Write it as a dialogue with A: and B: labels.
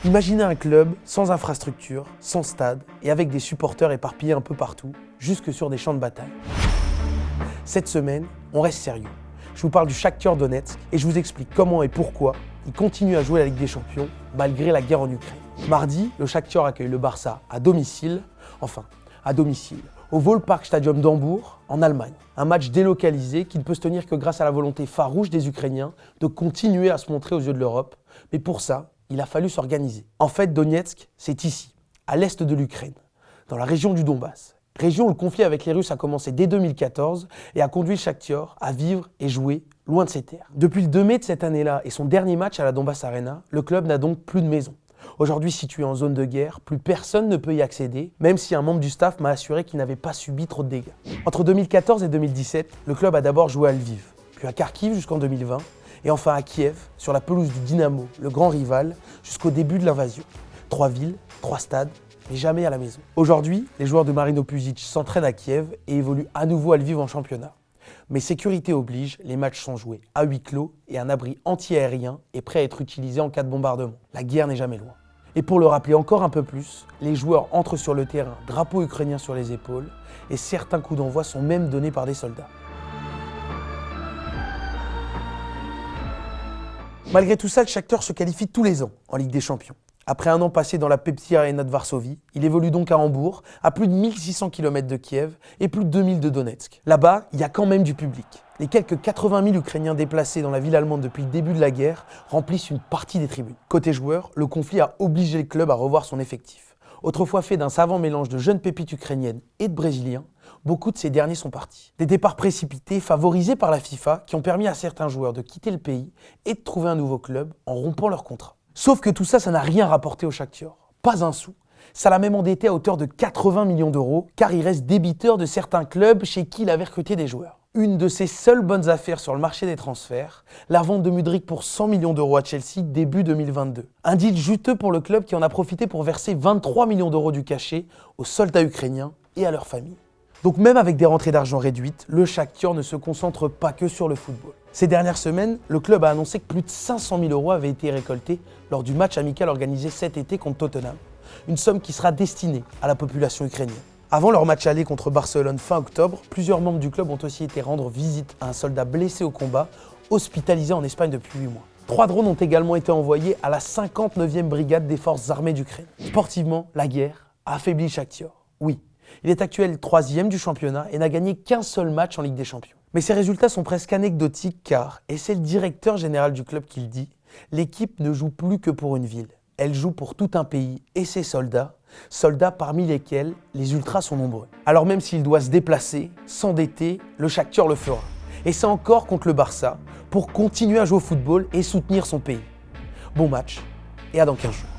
A: Imaginez un club sans infrastructure, sans stade et avec des supporters éparpillés un peu partout, jusque sur des champs de bataille. Cette semaine, on reste sérieux. Je vous parle du Shakhtar Donetsk et je vous explique comment et pourquoi il continue à jouer la Ligue des Champions malgré la guerre en Ukraine. Mardi, le Shakhtar accueille le Barça à domicile, au Volkspark Stadium d'Hambourg, en Allemagne. Un match délocalisé qui ne peut se tenir que grâce à la volonté farouche des Ukrainiens de continuer à se montrer aux yeux de l'Europe. Mais pour ça, il a fallu s'organiser. En fait, Donetsk, c'est ici, à l'est de l'Ukraine, dans la région du Donbass. Région où le conflit avec les Russes a commencé dès 2014 et a conduit le Shakhtar à vivre et jouer loin de ses terres. Depuis le 2 mai de cette année-là et son dernier match à la Donbass Arena, le club n'a donc plus de maison. Aujourd'hui situé en zone de guerre, plus personne ne peut y accéder, même si un membre du staff m'a assuré qu'il n'avait pas subi trop de dégâts. Entre 2014 et 2017, le club a d'abord joué à Lviv, puis à Kharkiv jusqu'en 2020, et enfin à Kiev, sur la pelouse du Dynamo, le grand rival, jusqu'au début de l'invasion. 3 villes, 3 stades, mais jamais à la maison. Aujourd'hui, les joueurs de Marino Pusic s'entraînent à Kiev et évoluent à nouveau à Lviv en championnat. Mais sécurité oblige, les matchs sont joués à huis clos et un abri anti-aérien est prêt à être utilisé en cas de bombardement. La guerre n'est jamais loin. Et pour le rappeler encore un peu plus, les joueurs entrent sur le terrain, drapeau ukrainien sur les épaules, et certains coups d'envoi sont même donnés par des soldats. Malgré tout ça, le Shakhtar se qualifie tous les ans en Ligue des Champions. Après un an passé dans la Pepsi Arena de Varsovie, il évolue donc à Hambourg, à plus de 1600 km de Kiev et plus de 2000 de Donetsk. Là-bas, il y a quand même du public. Les quelques 80 000 Ukrainiens déplacés dans la ville allemande depuis le début de la guerre remplissent une partie des tribunes. Côté joueurs, le conflit a obligé le club à revoir son effectif. Autrefois fait d'un savant mélange de jeunes pépites ukrainiennes et de brésiliens, beaucoup de ces derniers sont partis. Des départs précipités, favorisés par la FIFA, qui ont permis à certains joueurs de quitter le pays et de trouver un nouveau club en rompant leur contrat. Sauf que tout ça, ça n'a rien rapporté au Shakhtar. Pas un sou. Ça l'a même endetté à hauteur de 80 millions d'euros, car il reste débiteur de certains clubs chez qui il avait recruté des joueurs. Une de ses seules bonnes affaires sur le marché des transferts, la vente de Mudryk pour 100 millions d'euros à Chelsea début 2022. Un deal juteux pour le club qui en a profité pour verser 23 millions d'euros du cachet aux soldats ukrainiens et à leurs familles. Donc même avec des rentrées d'argent réduites, le Shakhtar ne se concentre pas que sur le football. Ces dernières semaines, le club a annoncé que plus de 500 000 euros avaient été récoltés lors du match amical organisé cet été contre Tottenham. Une somme qui sera destinée à la population ukrainienne. Avant leur match aller contre Barcelone fin octobre, plusieurs membres du club ont aussi été rendre visite à un soldat blessé au combat, hospitalisé en Espagne depuis 8 mois. 3 drones ont également été envoyés à la 59e brigade des forces armées d'Ukraine. Sportivement, la guerre a affaibli le Shakhtar. Oui, il est actuel 3e du championnat et n'a gagné qu'un seul match en Ligue des Champions. Mais ces résultats sont presque anecdotiques car, et c'est le directeur général du club qui le dit, l'équipe ne joue plus que pour une ville. Elle joue pour tout un pays et ses soldats, soldats parmi lesquels les ultras sont nombreux. Alors même s'il doit se déplacer, s'endetter, le Shakhtar le fera. Et c'est encore contre le Barça pour continuer à jouer au football et soutenir son pays. Bon match et à dans 15 jours.